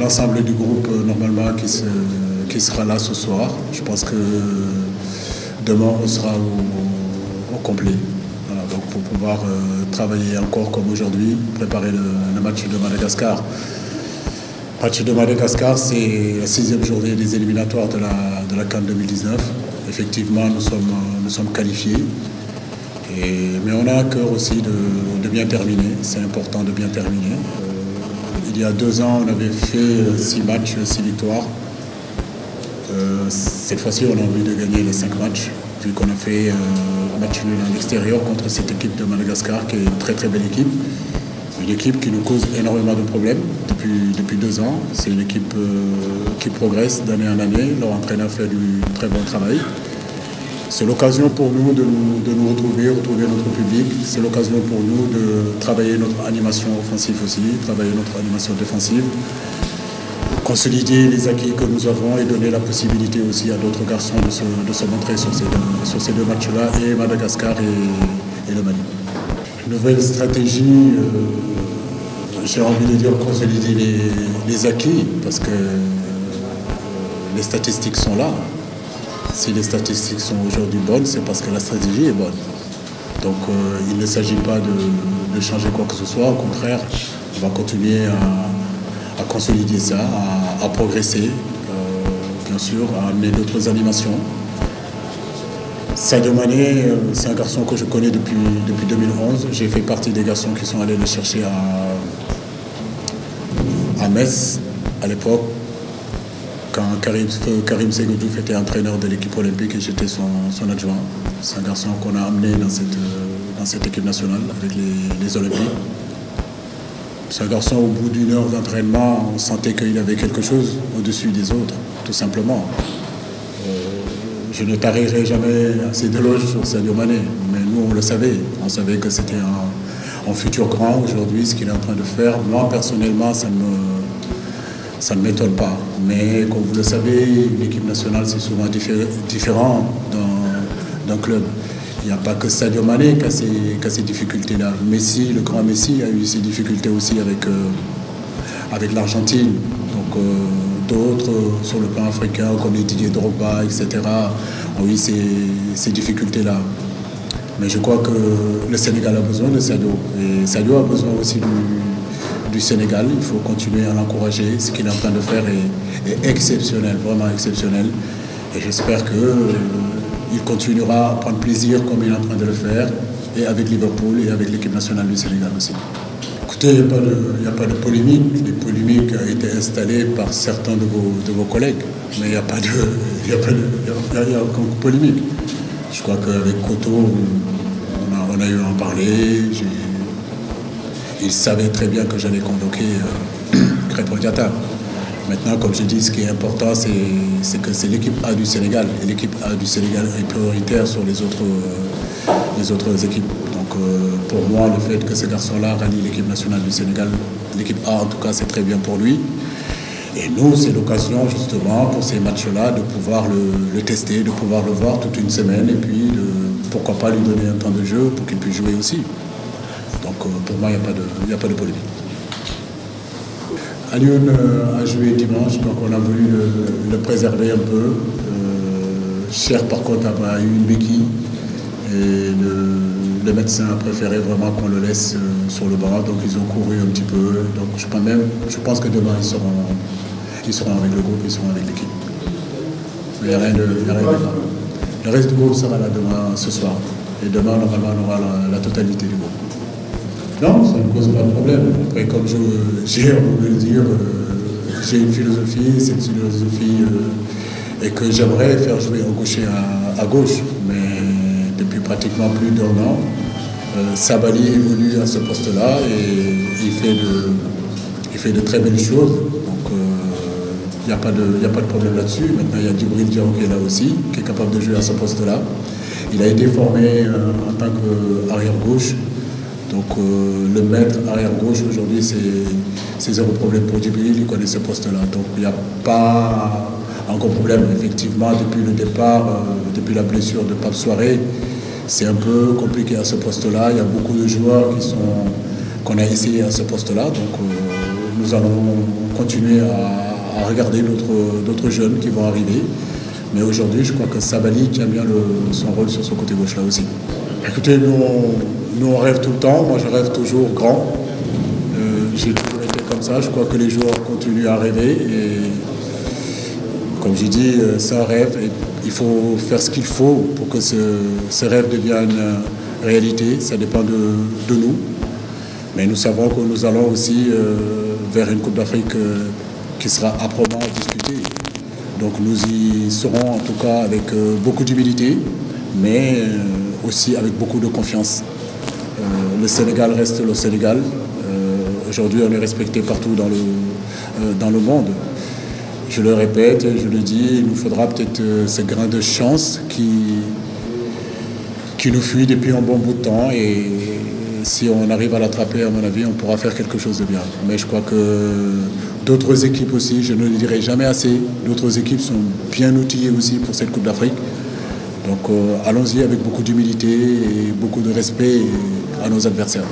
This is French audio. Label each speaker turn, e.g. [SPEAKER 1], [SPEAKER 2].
[SPEAKER 1] l'ensemble du groupe normalement qui sera là ce soir. Je pense que demain on sera au complet. Voilà, donc pour pouvoir travailler encore comme aujourd'hui, préparer le match de Madagascar. Le match de Madagascar, c'est la 6e journée des éliminatoires de la CAN 2019. Effectivement, nous sommes qualifiés. Mais on a à cœur aussi de bien terminer. C'est important de bien terminer. Il y a 2 ans, on avait fait 6 matchs, 6 victoires. Cette fois-ci, on a envie de gagner les 5 matchs, vu qu'on a fait un match nul à l'extérieur contre cette équipe de Madagascar, qui est une très très belle équipe. Une équipe qui nous cause énormément de problèmes depuis 2 ans. C'est une équipe qui progresse d'année en année. Leur entraîneur fait du très bon travail. C'est l'occasion pour nous de nous retrouver notre public. C'est l'occasion pour nous de travailler notre animation offensive aussi, travailler notre animation défensive, consolider les acquis que nous avons et donner la possibilité aussi à d'autres garçons de se montrer sur ces deux matchs-là, et Madagascar et le Mali. Nouvelle stratégie, j'ai envie de dire consolider les acquis, parce que les statistiques sont là. Si les statistiques sont aujourd'hui bonnes, c'est parce que la stratégie est bonne. Donc il ne s'agit pas de changer quoi que ce soit, au contraire, on va continuer à consolider ça, à progresser, bien sûr, à amener d'autres animations. Sadio Mané, c'est un garçon que je connais depuis 2011. J'ai fait partie des garçons qui sont allés le chercher à Metz à l'époque, quand Karim Ségoudjouf était entraîneur de l'équipe olympique et j'étais son adjoint. C'est un garçon qu'on a amené dans cette équipe nationale avec les Olympiques. C'est un garçon, au bout d'1 heure d'entraînement, on sentait qu'il avait quelque chose au-dessus des autres, tout simplement. Je ne tarirai jamais assez d'éloges sur Sadio Mané, mais nous on le savait. On savait que c'était un futur grand aujourd'hui, ce qu'il est en train de faire. Moi personnellement, ça ne m'étonne pas. Mais comme vous le savez, une équipe nationale c'est souvent différent d'un club. Il n'y a pas que Sadio Mané qui a ces difficultés-là. Messi, le grand Messi, a eu ces difficultés aussi avec l'Argentine. Donc d'autres sur le plan africain, comme les Didier Drogba, etc., ont eu ces difficultés-là. Mais je crois que le Sénégal a besoin de Sadio. Et Sadio a besoin aussi du Sénégal. Il faut continuer à l'encourager. Ce qu'il est en train de faire est exceptionnel, vraiment exceptionnel. Et j'espère qu'il continuera à prendre plaisir comme il est en train de le faire, et avec Liverpool et avec l'équipe nationale du Sénégal aussi. Écoutez, il n'y a pas de polémique. Les polémiques ont été installées par certains de vos collègues, mais il n'y a pas aucune polémique. Je crois qu'avec Koto, on a eu à en parler. Il savait très bien que j'allais convoquer Crépin Diatta. Maintenant, comme je dis, ce qui est important, c'est que c'est l'équipe A du Sénégal. Et l'équipe A du Sénégal est prioritaire sur les autres équipes. Donc pour moi, le fait que ce garçon-là rallie l'équipe nationale du Sénégal, l'équipe A en tout cas, c'est très bien pour lui. Et nous, c'est l'occasion justement pour ces matchs-là de pouvoir le tester, de pouvoir le voir toute une semaine, et puis pourquoi pas lui donner un temps de jeu pour qu'il puisse jouer aussi. Donc pour moi, il n'y a pas de polémique. Alioune a joué dimanche, donc on a voulu le préserver un peu. Cher par contre a eu une béquille, et le médecin a préféré vraiment qu'on le laisse sur le banc, donc ils ont couru un petit peu. Donc je pense que demain ils seront avec le groupe, ils seront avec l'équipe. Mais il n'y a rien de grave. Le reste du groupe sera là demain, ce soir. Et demain, normalement, on aura la totalité du groupe. Non, ça ne cause pas de problème. Après, comme j'ai envie de le dire, j'ai une philosophie, cette philosophie et que j'aimerais faire jouer un gaucher à gauche. Mais depuis pratiquement plus d'1 an, Sabaly évolue à ce poste-là et il fait de très belles choses. Donc il n'y a pas de problème là-dessus. Maintenant, il y a Djibril Diaw qui est là aussi, qui est capable de jouer à ce poste-là. Il a été formé en tant qu'arrière-gauche. Donc le maître arrière-gauche aujourd'hui, c'est zéro problème pour Djibril, il connaît ce poste-là. Donc il n'y a pas encore problème. Effectivement, depuis le départ, depuis la blessure de Pape Soirée, c'est un peu compliqué à ce poste-là. Il y a beaucoup de joueurs qui qu'on a essayé à ce poste-là. Donc nous allons continuer à regarder d'autres jeunes qui vont arriver. Mais aujourd'hui, je crois que Sabali tient bien son rôle sur ce côté gauche-là aussi. Écoutez, nous on rêve tout le temps. Moi, je rêve toujours grand. J'ai toujours été comme ça. Je crois que les joueurs continuent à rêver. Et comme j'ai dit, c'est un rêve. Et il faut faire ce qu'il faut pour que ce rêve devienne réalité. Ça dépend de nous. Mais nous savons que nous allons aussi vers une Coupe d'Afrique qui sera âprement discutée. Donc nous y serons en tout cas avec beaucoup d'humilité, mais aussi avec beaucoup de confiance. Le Sénégal reste le Sénégal. Aujourd'hui, on est respecté partout dans le monde. Je le répète, je le dis, il nous faudra peut-être ce grain de chance qui nous fuit depuis un bon bout de temps. Et si on arrive à l'attraper, à mon avis, on pourra faire quelque chose de bien. Mais je crois que d'autres équipes aussi, je ne le dirai jamais assez, d'autres équipes sont bien outillées aussi pour cette Coupe d'Afrique. Donc allons-y avec beaucoup d'humilité et beaucoup de respect à nos adversaires.